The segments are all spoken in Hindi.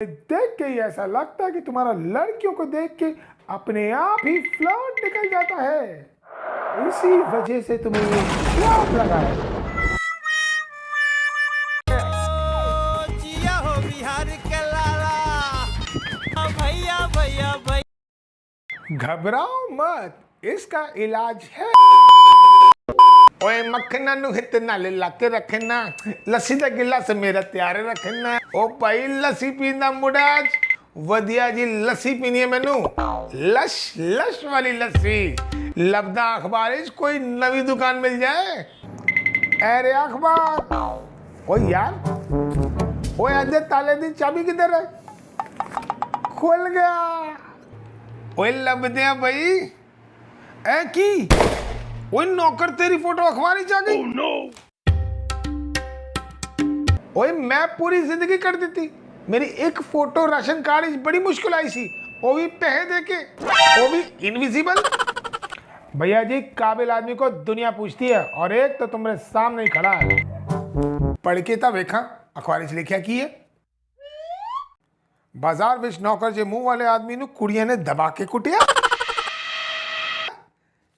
देख के ही ऐसा लगता है कि तुम्हारा लड़कियों को देख के अपने आप ही फ्लर्ट निकल जाता है। इसी वजह से तुम्हें ये फ्लर्ट लगा है। जिया हो बिहार के लाला, भैया भैया भैया। घबराओ मत, इसका इलाज है। ओए मक्खना नु इतना ला के रखना, लस्सी का गिलास मेरा तैयार रखना। ओ भाई लस्सी पीना मुड़ाज, वधिया जी लस्सी पीनी है मैनू, लश लश वाली लस्सी। लबदा अखबार कोई नवी दुकान मिल जाए। अरे अखबार, ओ यार, ओए अजय ताले दी चाबी किधर है? खुल गया। ओए लबदे भाई ए की ओए नौकर तेरी फोटो अखबार ही आ गई। oh, no. ओए मैं पूरी जिंदगी कर दी थी, मेरी एक फोटो राशन कार्ड बड़ी मुश्किल आई सी, वो भी पहे देके, वो भी इनविजिबल। भैया जी काबिल आदमी को दुनिया पूछती है, और एक तो तुम्हारे सामने ही खड़ा है। पढ़ के था वेखा अखबार च लिखा की है, बाजार विच नौकर जे मुंह वाले आदमी नु कुड़ियां ने दबा के कुटिया।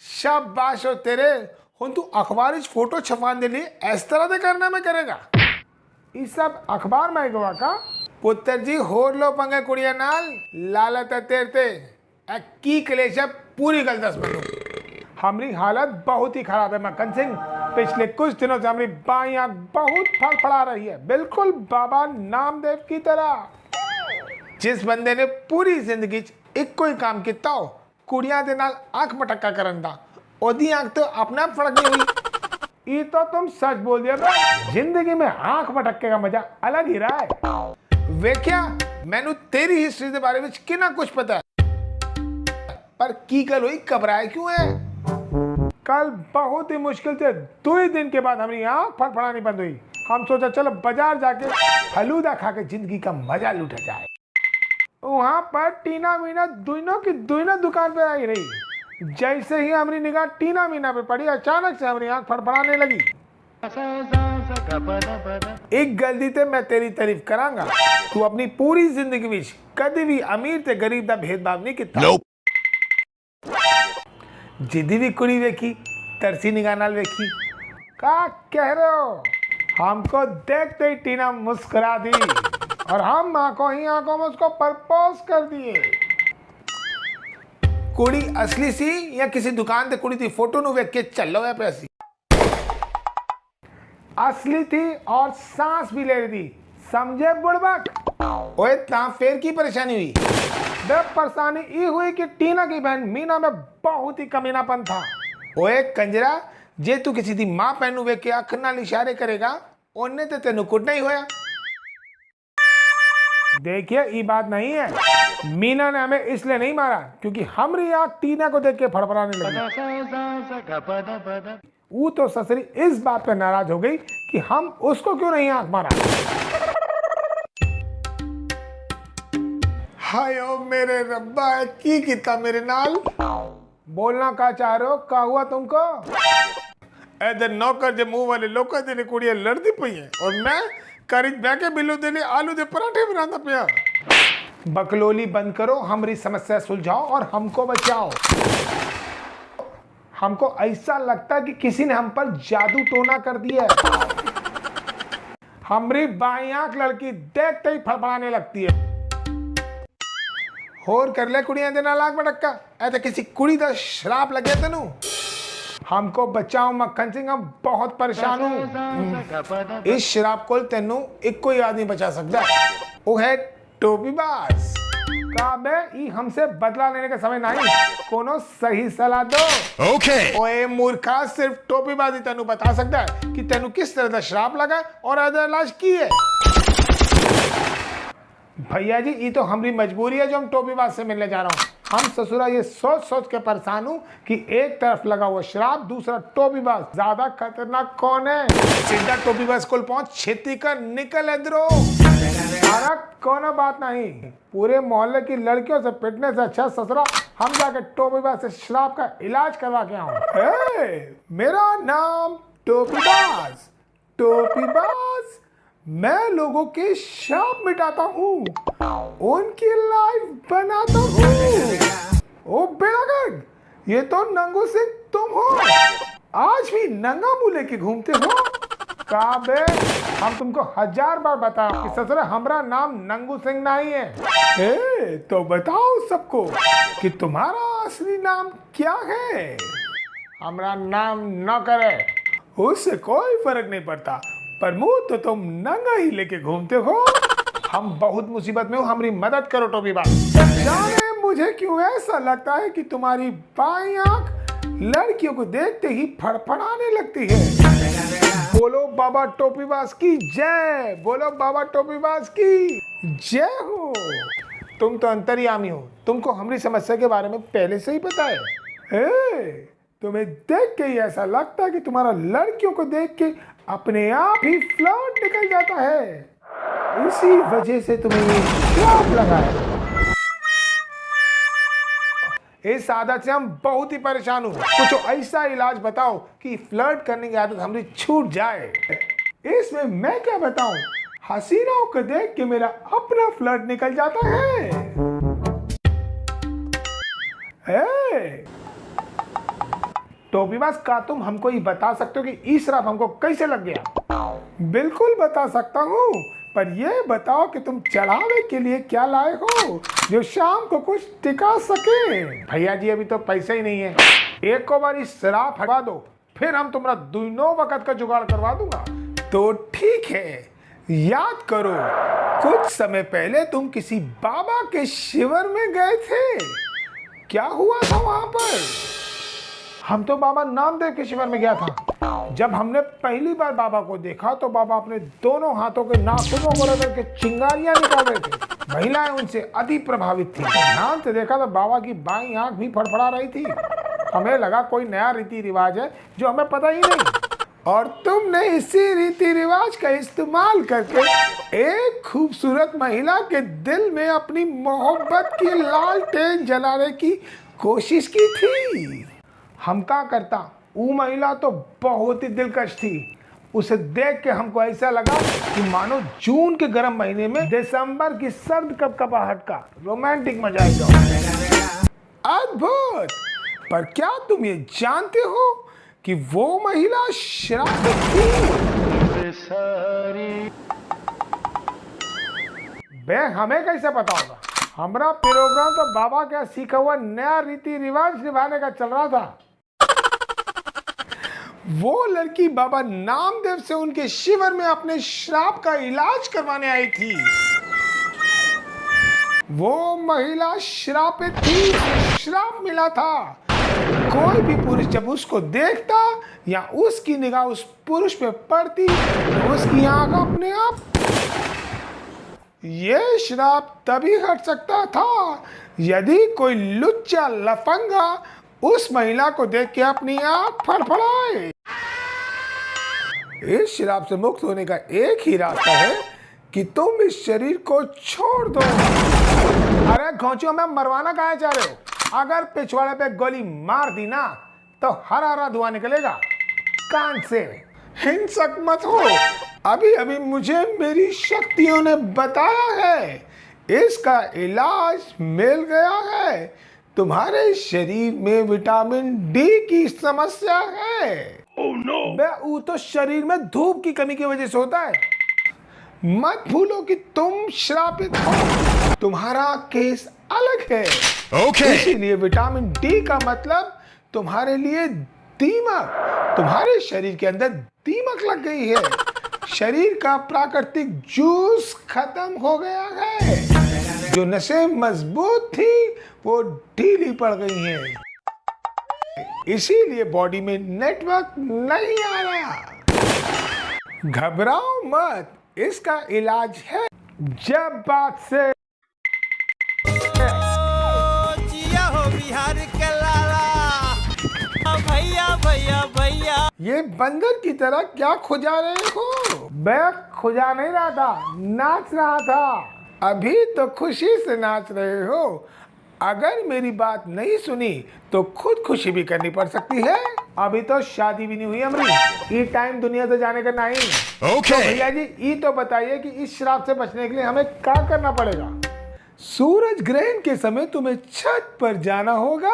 शाबाश हो तेरे, हुन तू अखबार फोटो छपवाने दे लिए इस तरह दे करना में करेगा। ये सब अखबार में गवा का पुत्र जी होर लो पंगे कुड़िया नाल लालत तेरे ते की कलेश पूरी गल दस बनू। हमारी हालत बहुत ही खराब है मक्खन सिंह, पिछले कुछ दिनों से हमारी बाईं आंख बहुत फड़फड़ा रही है, बिल्कुल बाबा नामदेव की तरह। जिस बंदे ने पूरी जिंदगी एक कोई काम किया हो कुड़िया दे नाल आंख मटक्का करन दा, ओदी आंख तो अपना फड़क नहीं हुई। ये तो तुम सच बोल दिया बा, जिंदगी में आंख मटक्के का मजा अलग ही रहा है। वे क्या मैनू तेरी हिस्ट्री के बारे में कितना कुछ पता है, पर की कल हुई घबराए क्यों है? कल बहुत ही मुश्किल से 2 दिन के बाद हमारी आंख फड़फड़ानी बंद हुई। हम सोचा चलो बाजार जाके फलूदा खा के जिंदगी का मजा लूटा जाए। वहां पर टीना मीना दोनों की दोनों दुकान पे आई रही। जैसे ही हमारी निगाह टीना मीना पे पड़ी, अचानक से हमारी आंख फड़फड़ाने लगी। एक गलती ते मैं तेरी तारीफ करांगा, तू अपनी पूरी जिंदगी में कभी भी अमीर ते गरीब का भेदभाव नहीं किया। जिदी भी कुड़ी वेखी तरसी निगाह नाल वेखी। का कह रहे हो? हमको देखते ही टीना मुस्कुरा दी और हम आंखों ही आंखों में उसको प्रपोज कर दिए। कुड़ी असली सी या किसी दुकान ते कुड़ी थी फोटो नु वेख के चलो है पैसी? असली थी और सांस भी ले रही थी, समझे बुड़बक? ओए ता फिर की परेशानी हुई? परेशानी ये हुई कि टीना की बहन मीना में बहुत ही कमीनापन था। ओए कंजरा, जे तू किसी दी मां पहनू वेख के अख नाल इशारे करेगा ओने ते तेनू कुछ नहीं होया। देखिए ये बात नहीं है, मीना ने हमें इसलिए नहीं मारा क्योंकि हमारी आंख टीना को देख के फड़फड़ाने लगी। वो तो ससुरी इस बात पे नाराज हो गई कि हम उसको क्यों नहीं आंख मारा। हाय ओ मेरे रब्बा, की किता मेरे नाल। बोलना का चाह रहे हो, का हुआ तुमको? इधर नौकर जे मुंह वाले लोग दे कुड़ियां लड़ती पई है और मैं करीज बैके बिल्लू दे आलू दे पराठे बनाता पिया। बकलोली बंद करो, हमारी समस्या सुलझाओ और हमको बचाओ। हमको ऐसा लगता है कि किसी ने हम पर जादू टोना कर दिया है। हमारी बाईं आंख लड़की देखते ही फड़फड़ाने लगती है। होर कर ले कुड़ियां दे नाल आंख मटक्का, ऐसे किसी कुड़ी दा श्राप लगे तेनू। हमको बचाओ मक्खन सिंह, हम बहुत परेशान हूँ। इस शराब को तेनू एक कोई आदमी बचा सकता है, वो है टोपीबाज। काबे हमसे बदला लेने का समय नहीं, कोनो सही सलाह दो। ओके। ओए मूर्खा, सिर्फ टोपीबाज ही तेनू बता सकता है कि तेनू किस तरह का श्राप लगा और इलाज की है। भैया जी ये तो हमारी मजबूरी है जो हम टोपीबाज से मिलने जा रहा हूँ। हम ससुरा ये सोच सोच के परेशान हूँ कि एक तरफ लगा हुआ शराब, दूसरा टोपीबाज, ज्यादा खतरनाक कौन है? सीधा टोपीबाज को पहुंच, छेती कर निकल इधरो। कोनो बात नहीं, पूरे मोहल्ले की लड़कियों से पिटने से अच्छा ससुरा हम जाके टोपीबाज से शराब का इलाज करवा के आऊँ। मेरा नाम टोपीबाज, टोपीबाज मैं लोगों के श्राप मिटाता हूँ, उनकी लाइफ बनाता हूँ। ओ बेड़ागर्ग, ये तो नंगू सिंह तुम हो, आज भी नंगा मुंह लेके घूमते हो। का बे, हम तुमको 1000 बार बताओ कि ससुर हमारा नाम नंगू सिंह नहीं है। ए, तो बताओ सबको कि तुम्हारा असली नाम क्या है। हमारा नाम न करे, उससे कोई फर्क नहीं पड़ता, पर मुंह तो तुम नंगा ही लेके घूमते हो। हम बहुत मुसीबत में हो, हमारी मदद करो टोपी बाज। जाने मुझे क्यों ऐसा लगता है कि तुम्हारी बाईं आंख लड़कियों को देखते ही फड़फड़ाने लगती है। बोलो बाबा टोपीबाज की जय, बोलो बाबा टोपीबाज की जय हो। तुम तो अंतर्यामी हो, तुमको हमारी समस्या के बारे में पहले से ही पता है। तुम्हें देख के ही ऐसा लगता है कि तुम्हारा लड़कियों को देख के अपने आप ही फ्लर्ट निकल जाता है, इसी वजह से तुम्हें ये श्राप लगा है। इस आदत से हम बहुत ही परेशान हूँ, कुछ ऐसा इलाज बताओ कि फ्लर्ट करने की आदत हमारी छूट जाए। इसमें मैं क्या बताऊं, हसीनाओं को देख के मेरा अपना फ्लर्ट निकल जाता है। टोपीबाज, का तुम हमको ये बता सकते हो कि ई श्राप हमको कैसे लग गया? बिल्कुल बता सकता हूँ, पर ये बताओ कि तुम चढ़ावे के लिए क्या लाए हो जो शाम को कुछ टिका सके। भैया जी, अभी तो पैसे ही नहीं है, एक को बार इस श्राप हटवा दो, फिर हम तुम्हारा दोनों वक्त का जुगाड़ करवा दूंगा। तो ठीक है, याद करो कुछ समय पहले तुम किसी बाबा के शिविर में गए थे, क्या हुआ था वहां पर? हम तो बाबा नामदेव के शिविर में गया था। जब हमने पहली बार बाबा को देखा तो बाबा अपने दोनों हाथों के नाखूनों को रगड़ के चिंगारियां निकाल रहे थे। महिलाएं उनसे अति प्रभावित थी। ध्यान से देखा तो बाबा की बाईं आंख भी फड़फड़ा रही थी। हमें लगा कोई नया रीति रिवाज है जो हमें पता ही नहीं, और तुमने इसी रीति रिवाज का इस्तेमाल करके एक खूबसूरत महिला के दिल में अपनी मोहब्बत की लालटेन जलाने की कोशिश की थी। हम क्या करता, वो महिला तो बहुत ही दिलकश थी। उसे देख के हमको ऐसा लगा कि मानो जून के गर्म महीने में दिसंबर की सर्द कपकपाहट का रोमांटिक मजा आ जाओ। अद्भुत! पर क्या तुम ये जानते हो कि वो महिला श्रापित थी? बे, हमें कैसे पता होगा? हमारा प्रोग्राम तो बाबा का सीखा हुआ नया रीति रिवाज निभाने का चल रहा था। वो लड़की बाबा नामदेव से उनके शिविर में अपने श्राप का इलाज करवाने आई थी। वो महिला श्रापित थी, श्राप मिला था। कोई भी पुरुष जब उसको देखता या उसकी निगाह उस पुरुष पे पड़ती तो उसकी आंख अपने आप। ये श्राप तभी हट सकता था यदि कोई लुच्चा लफंगा उस महिला को देख के अपनी आंख फड़फड़ाए। इस श्राप से मुक्त होने का एक ही रास्ता है कि तुम इस शरीर को छोड़ दो। अरे घोंचो में मरवाना कहाँ चाह रहे हो? अगर पिछवाड़े पे गोली मार दी ना तो हरा हरा धुआं निकलेगा कान से। हिंसक मत हो, अभी अभी मुझे मेरी शक्तियों ने बताया है इसका इलाज मिल गया है। तुम्हारे शरीर में विटामिन डी की समस्या है। Oh no! वो तो शरीर में धूप की कमी की वजह से होता है। मत भूलो कि तुम श्रापित हो, तुम्हारा केस अलग है। Okay. इसीलिए विटामिन डी का मतलब तुम्हारे लिए दीमक। तुम्हारे शरीर के अंदर दीमक लग गई है। शरीर का प्राकृतिक जूस खत्म हो गया है। जो नसें मजबूत थी वो ढीली पड़ गई हैं। इसीलिए बॉडी में नेटवर्क नहीं आ रहा। घबराओ मत, इसका इलाज है। जब बात से जिया हो बिहार के लाला, भैया भैया भैया। ये बंदर की तरह क्या खुजा रहे हो? मैं खुजा नहीं रहा था, नाच रहा था। अभी तो खुशी से नाच रहे हो। अगर मेरी बात नहीं सुनी तो खुद खुशी भी करनी पड़ सकती है। अभी तो शादी भी नहीं हुई हमारी, ये टाइम दुनिया से जाने का नहीं। तो भैया जी ये तो बताइए कि इस श्राप से बचने के लिए हमें क्या करना पड़ेगा? सूरज ग्रहण के समय तुम्हें छत पर जाना होगा।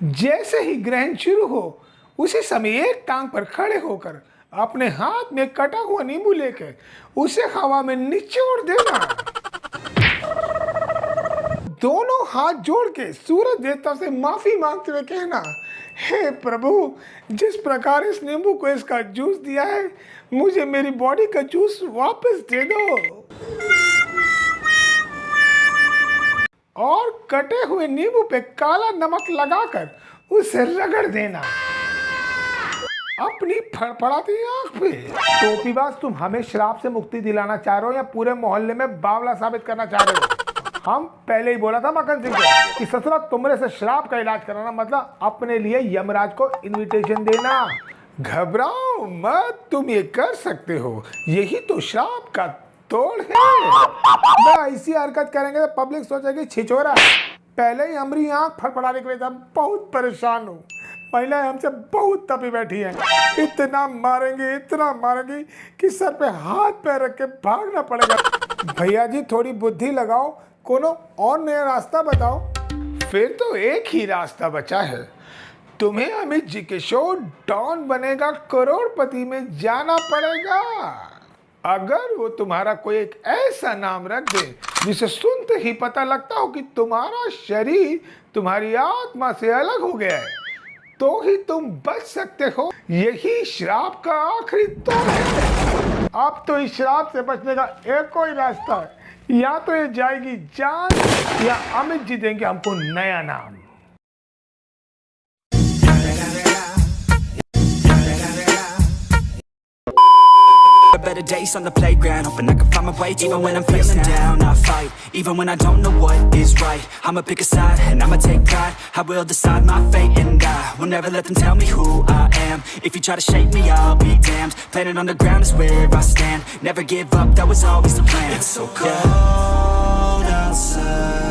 जैसे ही ग्रहण शुरू हो उसी समय एक टांग पर खड़े होकर अपने हाथ में कटा हुआ नींबू लेकर उसे हवा में निचोड़ देना। दोनों हाथ जोड़ के सूरज देवता से माफी मांगते हुए कहना, हे प्रभु, जिस प्रकार इस नींबू को इसका जूस दिया है, मुझे मेरी बॉडी का जूस वापस दे दो। और कटे हुए नींबू पे काला नमक लगाकर उसे रगड़ देना अपनी फड़फड़ाती आंख पे। टोपीबाज, तुम हमें श्राप से मुक्ति दिलाना चाह रहे हो या पूरे मोहल्ले में बावला साबित करना चाह रहे हो? हम पहले ही बोला था मक्खन सिंह को कि ससुरा तुमरे से श्राप का इलाज कराना मतलब अपने लिए यमराज को इनविटेशन देना। घबराओ मत, तुम ये कर सकते हो, यही तो श्राप का तोड़ है। ऐसी हरकत करेंगे तो पब्लिक सोचेगी छिछोरा। पहले ही हमारी आंख फड़फड़ाने की वजह से हम बहुत परेशान हूँ। महिलाएं हमसे बहुत तपी बैठी हैं, इतना मारेंगे कि सर पे हाथ पैर रख के भागना पड़ेगा। भैया जी थोड़ी बुद्धि लगाओ, कोनो और नया रास्ता बताओ। फिर तो एक ही रास्ता बचा है, तुम्हें अमित जी के शो डॉन बनेगा करोड़पति में जाना पड़ेगा। अगर वो तुम्हारा कोई एक ऐसा नाम रख दे जिसे सुनते ही पता लगता हो कि तुम्हारा शरीर तुम्हारी आत्मा से अलग हो गया है, तो ही तुम बच सकते हो। यही श्राप का आखिरी तोड़ है। अब तो इस श्राप से बचने का एक कोई रास्ता है, या तो ये जाएगी जान या अमित जी देंगे हमको नया नाम। Better days on the playground, hoping I can find my way. Even when I'm feeling down, I fight. Even when I don't know what is right, I'ma pick a side and I'ma take pride. I will decide my fate and I will never let them tell me who I am. If you try to shake me, I'll be damned. Planet on the ground is where I stand. Never give up, that was always the plan. It's so cold outside.